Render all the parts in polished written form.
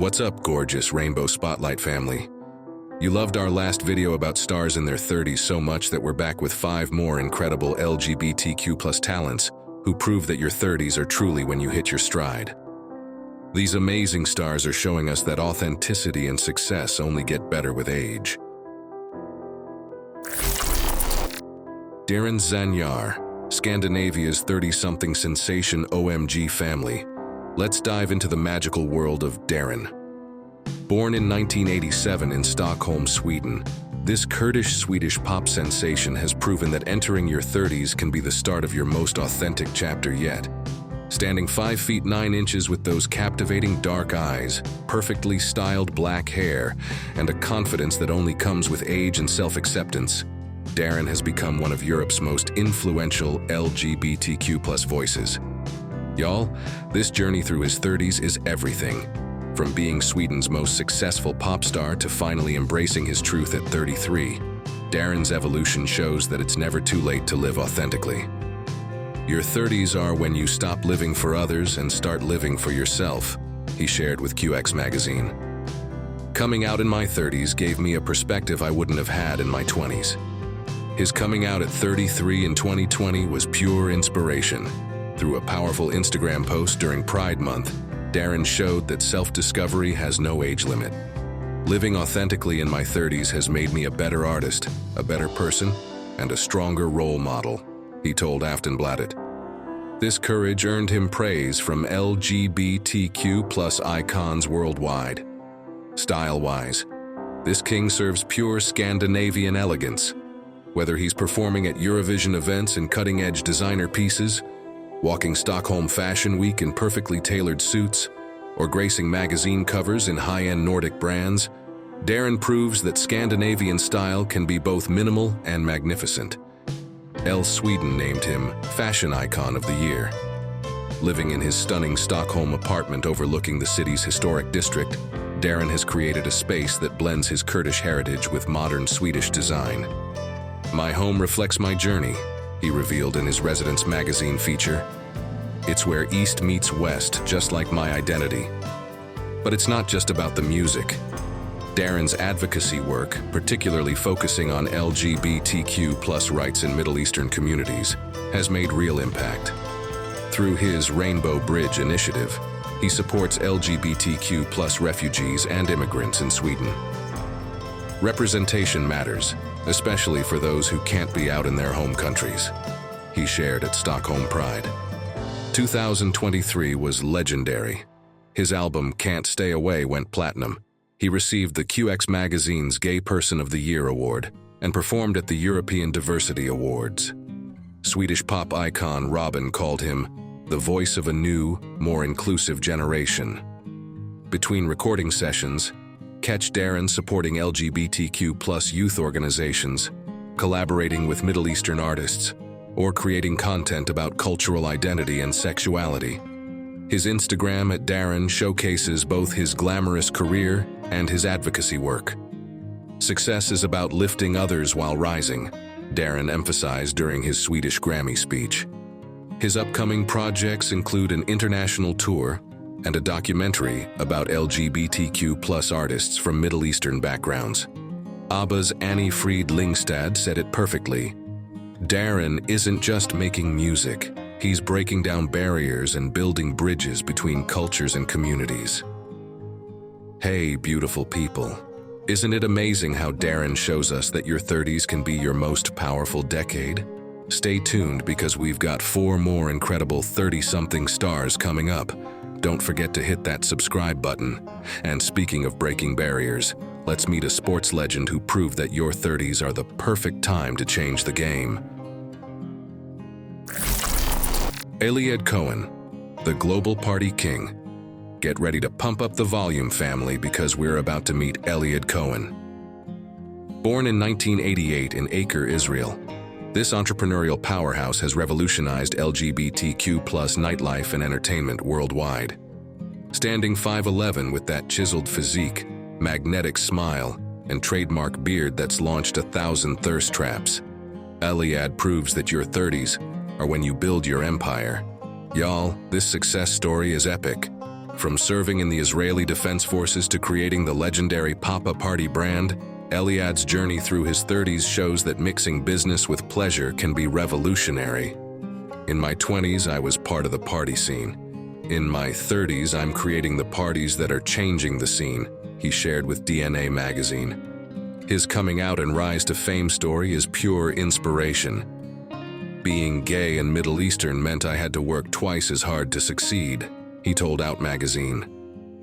What's up, gorgeous Rainbow Spotlight family? You loved our last video about stars in their 30s so much that we're back with 5 more incredible LGBTQ+ talents who prove that your 30s are truly when you hit your stride. These amazing stars are showing us that authenticity and success only get better with age. Darin Zanyar, Scandinavia's 30-something sensation OMG family. Let's dive into the magical world of Darin. Born in 1987 in Stockholm, Sweden, this Kurdish-Swedish pop sensation has proven that entering your 30s can be the start of your most authentic chapter yet. Standing 5 feet 9 inches with those captivating dark eyes, perfectly styled black hair, and a confidence that only comes with age and self-acceptance, Darin has become one of Europe's most influential LGBTQ+ voices. Y'all, this journey through his 30s is everything. From being Sweden's most successful pop star to finally embracing his truth at 33, Darin's evolution shows that it's never too late to live authentically. Your 30s are when you stop living for others and start living for yourself, he shared with QX magazine. Coming out in my 30s gave me a perspective I wouldn't have had in my 20s. His coming out at 33 in 2020 was pure inspiration. Through a powerful Instagram post during Pride Month, Darin showed that self-discovery has no age limit. Living authentically in my 30s has made me a better artist, a better person, and a stronger role model, he told Aftonbladet. This courage earned him praise from LGBTQ+ icons worldwide. Style-wise, this king serves pure Scandinavian elegance. Whether he's performing at Eurovision events in cutting-edge designer pieces, walking Stockholm Fashion Week in perfectly tailored suits, or gracing magazine covers in high-end Nordic brands, Darin proves that Scandinavian style can be both minimal and magnificent. Elle Sweden named him Fashion Icon of the Year. Living in his stunning Stockholm apartment overlooking the city's historic district, Darin has created a space that blends his Kurdish heritage with modern Swedish design. "My home reflects my journey," he revealed in his Residence magazine feature. "It's where East meets West, just like my identity." But it's not just about the music. Darin's advocacy work, particularly focusing on LGBTQ+ rights in Middle Eastern communities, has made real impact. Through his Rainbow Bridge initiative, he supports LGBTQ+ refugees and immigrants in Sweden. Representation matters, especially for those who can't be out in their home countries, he shared at Stockholm Pride. 2023 was legendary. His album Can't Stay Away went platinum. He received the QX magazine's Gay Person of the Year award and performed at the European Diversity Awards. Swedish pop icon Robin called him the voice of a new, more inclusive generation. Between recording sessions, catch Darin supporting LGBTQ+ youth organizations, collaborating with Middle Eastern artists, or creating content about cultural identity and sexuality. His Instagram at Darin showcases both his glamorous career and his advocacy work. Success is about lifting others while rising, Darin emphasized during his Swedish Grammy speech. His upcoming projects include an international tour and a documentary about LGBTQ+ artists from Middle Eastern backgrounds. ABBA's Annie Fried Lyngstad said it perfectly. Darin isn't just making music, he's breaking down barriers and building bridges between cultures and communities. Hey, beautiful people. Isn't it amazing how Darin shows us that your 30s can be your most powerful decade? Stay tuned because we've got 4 more incredible 30-something stars coming up. Don't forget to hit that subscribe button. And speaking of breaking barriers, let's meet a sports legend who proved that your 30s are the perfect time to change the game. Eliad Cohen, the global party king. Get ready to pump up the volume, family, because we're about to meet Eliad Cohen. Born in 1988 in Acre, Israel, this entrepreneurial powerhouse has revolutionized LGBTQ+ nightlife and entertainment worldwide. Standing 5'11" with that chiseled physique, magnetic smile, and trademark beard that's launched 1,000 thirst traps, Eliad proves that your 30s are when you build your empire. Y'all, this success story is epic. From serving in the Israeli Defense Forces to creating the legendary Papa Party brand, Eliad's journey through his 30s shows that mixing business with pleasure can be revolutionary. In my 20s, I was part of the party scene. In my 30s, I'm creating the parties that are changing the scene, he shared with DNA magazine. His coming out and rise to fame story is pure inspiration. Being gay and Middle Eastern meant I had to work twice as hard to succeed, he told Out magazine.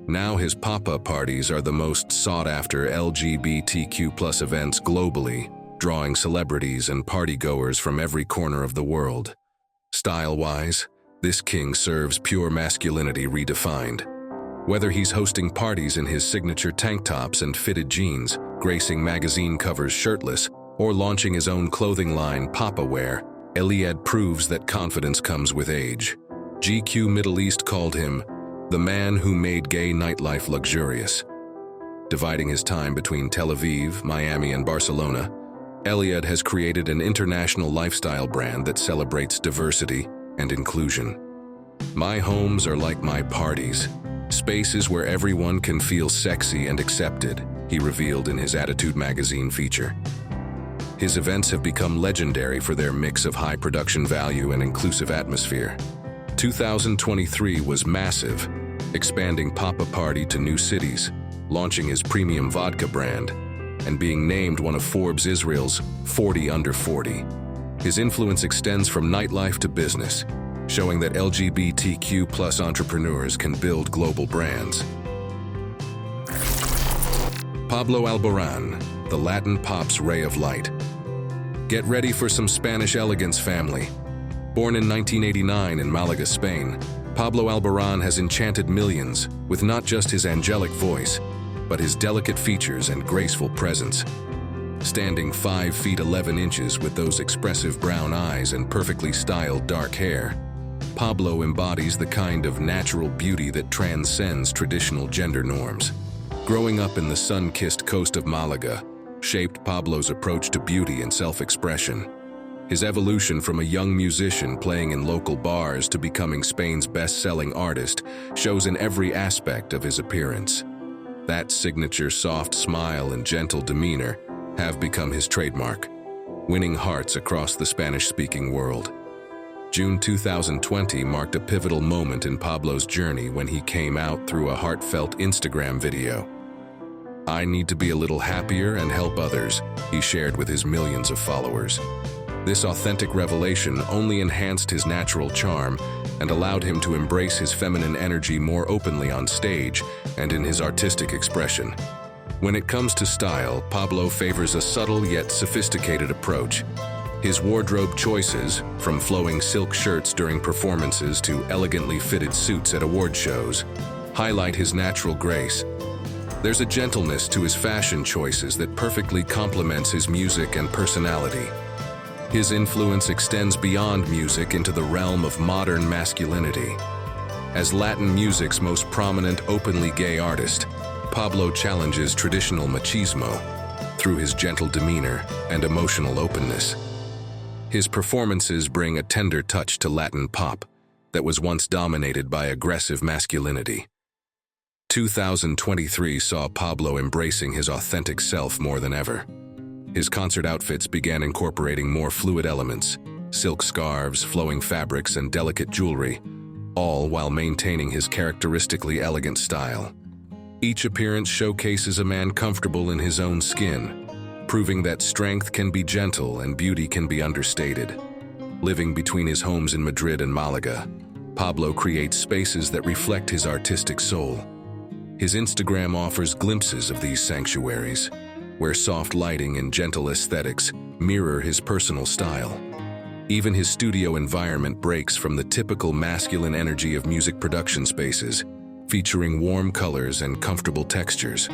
Now his pop-up parties are the most sought-after LGBTQ+ events globally, drawing celebrities and partygoers from every corner of the world. Style-wise, this king serves pure masculinity redefined. Whether he's hosting parties in his signature tank tops and fitted jeans, gracing magazine covers shirtless, or launching his own clothing line, Papa Wear, Eliad proves that confidence comes with age. GQ Middle East called him the man who made gay nightlife luxurious. Dividing his time between Tel Aviv, Miami, and Barcelona, Eliad has created an international lifestyle brand that celebrates diversity and inclusion. My homes are like my parties, spaces where everyone can feel sexy and accepted, he revealed in his Attitude magazine feature. His events have become legendary for their mix of high production value and inclusive atmosphere. 2023 was massive, expanding Papa Party to new cities, launching his premium vodka brand, and being named one of Forbes Israel's 40 Under 40. His influence extends from nightlife to business, showing that LGBTQ+ entrepreneurs can build global brands. Pablo Alborán, the Latin pop's ray of light. Get ready for some Spanish elegance, family. Born in 1989 in Malaga, Spain, Pablo Alborán has enchanted millions with not just his angelic voice, but his delicate features and graceful presence. Standing 5 feet 11 inches with those expressive brown eyes and perfectly styled dark hair, Pablo embodies the kind of natural beauty that transcends traditional gender norms. Growing up in the sun-kissed coast of Malaga shaped Pablo's approach to beauty and self-expression. His evolution from a young musician playing in local bars to becoming Spain's best-selling artist shows in every aspect of his appearance. That signature soft smile and gentle demeanor have become his trademark, winning hearts across the Spanish-speaking world. June 2020 marked a pivotal moment in Pablo's journey when he came out through a heartfelt Instagram video. "I need to be a little happier and help others," he shared with his millions of followers. This authentic revelation only enhanced his natural charm and allowed him to embrace his feminine energy more openly on stage and in his artistic expression. When it comes to style, Pablo favors a subtle yet sophisticated approach. His wardrobe choices, from flowing silk shirts during performances to elegantly fitted suits at award shows, highlight his natural grace. There's a gentleness to his fashion choices that perfectly complements his music and personality. His influence extends beyond music into the realm of modern masculinity. As Latin music's most prominent openly gay artist, Pablo challenges traditional machismo through his gentle demeanor and emotional openness. His performances bring a tender touch to Latin pop that was once dominated by aggressive masculinity. 2023 saw Pablo embracing his authentic self more than ever. His concert outfits began incorporating more fluid elements, silk scarves, flowing fabrics, and delicate jewelry, all while maintaining his characteristically elegant style. Each appearance showcases a man comfortable in his own skin, proving that strength can be gentle and beauty can be understated. Living between his homes in Madrid and Malaga, Pablo creates spaces that reflect his artistic soul. His Instagram offers glimpses of these sanctuaries, where soft lighting and gentle aesthetics mirror his personal style. Even his studio environment breaks from the typical masculine energy of music production spaces, featuring warm colors and comfortable textures.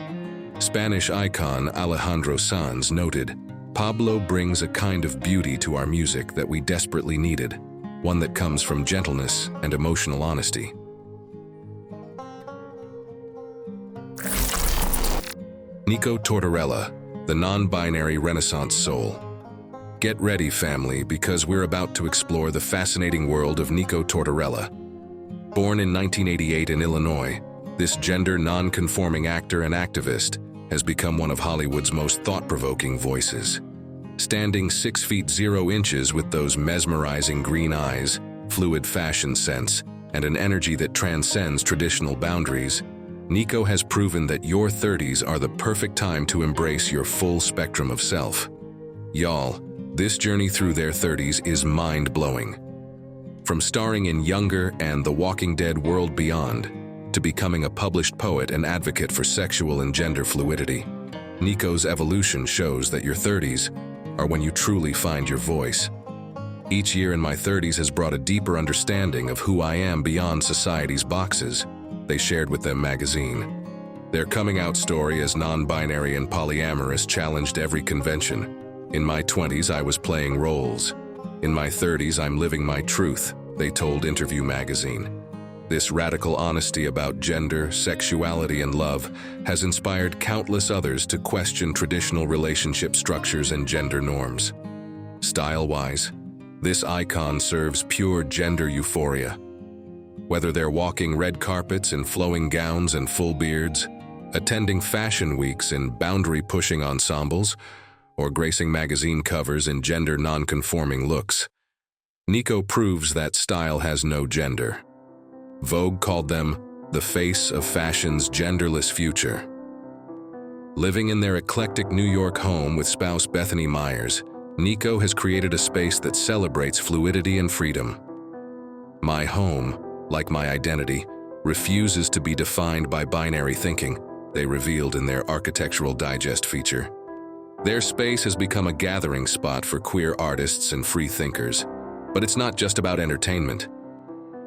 Spanish icon Alejandro Sanz noted, "Pablo brings a kind of beauty to our music that we desperately needed, one that comes from gentleness and emotional honesty." Nico Tortorella, the non-binary Renaissance soul. Get ready, family, because we're about to explore the fascinating world of Nico Tortorella. Born in 1988 in Illinois, This gender non-conforming actor and activist has become one of Hollywood's most thought-provoking voices. Standing 6 feet 0 inches with those mesmerizing green eyes, fluid fashion sense, and an energy that transcends traditional boundaries, Nico has proven that your 30s are the perfect time to embrace your full spectrum of self. Y'all, this journey through their 30s is mind-blowing. From starring in Younger and The Walking Dead World Beyond, to becoming a published poet and advocate for sexual and gender fluidity, Nico's evolution shows that your 30s are when you truly find your voice. Each year in my 30s has brought a deeper understanding of who I am beyond society's boxes, they shared with them magazine. Their coming out story as non-binary and polyamorous challenged every convention. In my 20s, I was playing roles. In my 30s, I'm living my truth, they told Interview magazine. This radical honesty about gender, sexuality, and love has inspired countless others to question traditional relationship structures and gender norms. Style-wise, this icon serves pure gender euphoria. Whether they're walking red carpets in flowing gowns and full beards, attending fashion weeks in boundary-pushing ensembles, or gracing magazine covers in gender non-conforming looks, Nico proves that style has no gender. Vogue called them the face of fashion's genderless future. Living in their eclectic New York home with spouse Bethany Myers, Nico has created a space that celebrates fluidity and freedom. My home, like my identity, refuses to be defined by binary thinking, they revealed in their Architectural Digest feature. Their space has become a gathering spot for queer artists and free thinkers, but it's not just about entertainment.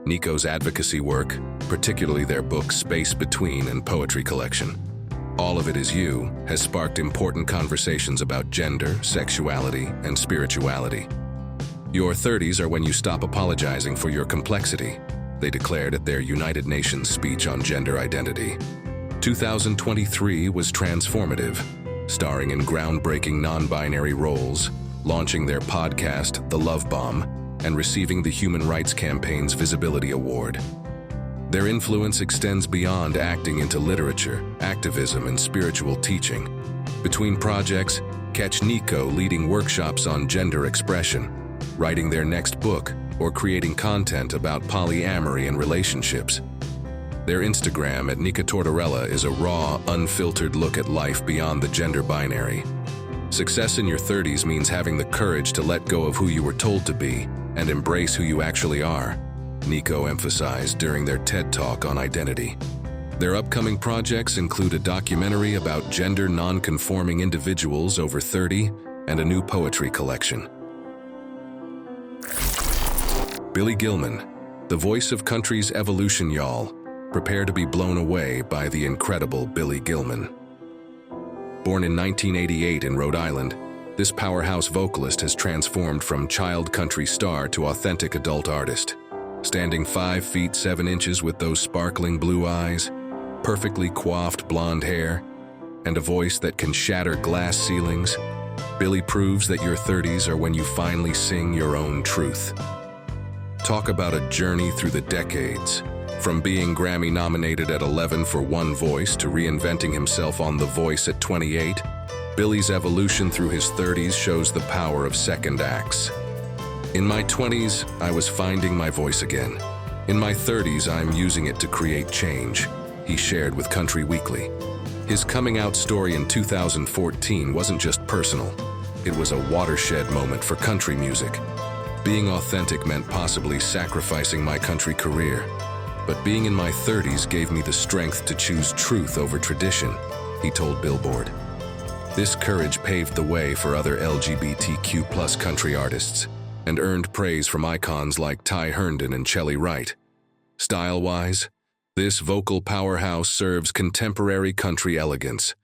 Nico's advocacy work, particularly their book Space Between and poetry collection, All of It Is You, has sparked important conversations about gender, sexuality, and spirituality. Your 30s are when you stop apologizing for your complexity, they declared at their United Nations speech on gender identity. 2023 was transformative, starring in groundbreaking non-binary roles, launching their podcast, The Love Bomb, and receiving the Human Rights Campaign's Visibility Award. Their influence extends beyond acting into literature, activism, and spiritual teaching. Between projects, catch Nico leading workshops on gender expression, writing their next book, or creating content about polyamory and relationships. Their Instagram at Nico Tortorella is a raw, unfiltered look at life beyond the gender binary. Success in your 30s means having the courage to let go of who you were told to be and embrace who you actually are, Nico emphasized during their TED Talk on identity. Their upcoming projects include a documentary about gender non-conforming individuals over 30 and a new poetry collection. Billy Gilman, the voice of country's evolution, y'all. Prepare to be blown away by the incredible Billy Gilman. Born in 1988 in Rhode Island, this powerhouse vocalist has transformed from child country star to authentic adult artist. Standing 5 feet 7 inches with those sparkling blue eyes, perfectly coiffed blonde hair, and a voice that can shatter glass ceilings, Billy proves that your 30s are when you finally sing your own truth. Talk about a journey through the decades. From being Grammy-nominated at 11 for One Voice to reinventing himself on The Voice at 28, Billy's evolution through his 30s shows the power of second acts. In my 20s, I was finding my voice again. In my 30s, I'm using it to create change, he shared with Country Weekly. His coming out story in 2014 wasn't just personal. It was a watershed moment for country music. Being authentic meant possibly sacrificing my country career. But being in my 30s gave me the strength to choose truth over tradition, he told Billboard. This courage paved the way for other LGBTQ+ country artists and earned praise from icons like Ty Herndon and Chelly Wright. Style-wise, this vocal powerhouse serves contemporary country elegance.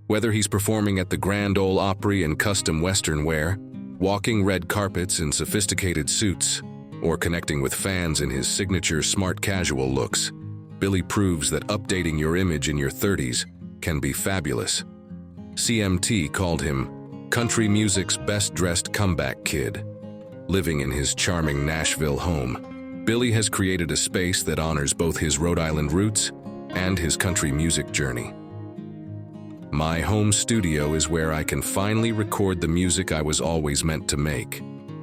Whether he's performing at the Grand Ole Opry in custom Western wear, walking red carpets in sophisticated suits, or connecting with fans in his signature smart casual looks, Billy proves that updating your image in your 30s can be fabulous. CMT called him country music's best-dressed comeback kid. Living in his charming Nashville home, Billy has created a space that honors both his Rhode Island roots and his country music journey. "My home studio is where I can finally record the music I was always meant to make,"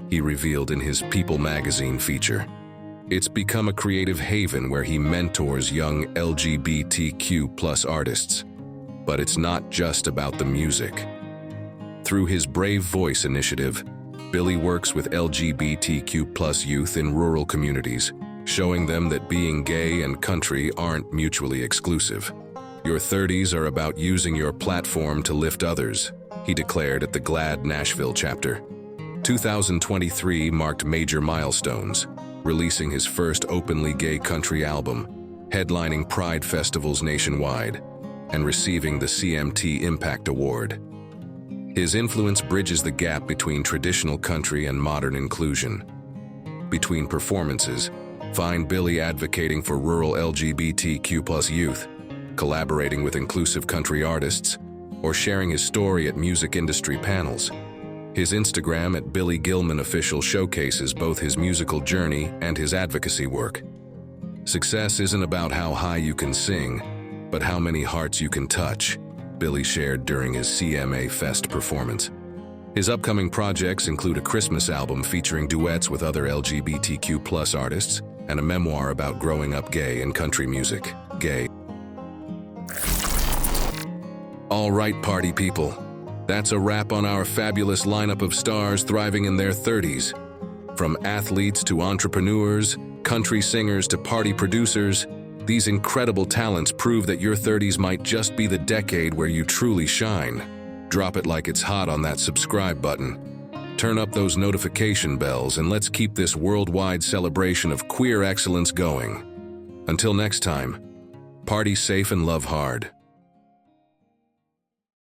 he revealed in his People magazine feature. It's become a creative haven where he mentors young LGBTQ+ artists. But it's not just about the music. Through his Brave Voice initiative, Billy works with LGBTQ+ youth in rural communities, showing them that being gay and country aren't mutually exclusive. "Your 30s are about using your platform to lift others," he declared at the GLAAD Nashville chapter. 2023 marked major milestones, releasing his first openly gay country album, headlining Pride festivals nationwide, and receiving the CMT Impact Award. His influence bridges the gap between traditional country and modern inclusion. Between performances, find Billy advocating for rural LGBTQ+ youth, collaborating with inclusive country artists, or sharing his story at music industry panels. His Instagram at Billy Gilman Official showcases both his musical journey and his advocacy work. "Success isn't about how high you can sing, but how many hearts you can touch," Billy shared during his CMA Fest performance. His upcoming projects include a Christmas album featuring duets with other LGBTQ+ artists and a memoir about growing up gay in country music. All right, party people. That's a wrap on our fabulous lineup of stars thriving in their 30s. From athletes to entrepreneurs, country singers to party producers, these incredible talents prove that your 30s might just be the decade where you truly shine. Drop it like it's hot on that subscribe button. Turn up those notification bells and let's keep this worldwide celebration of queer excellence going. Until next time, party safe and love hard.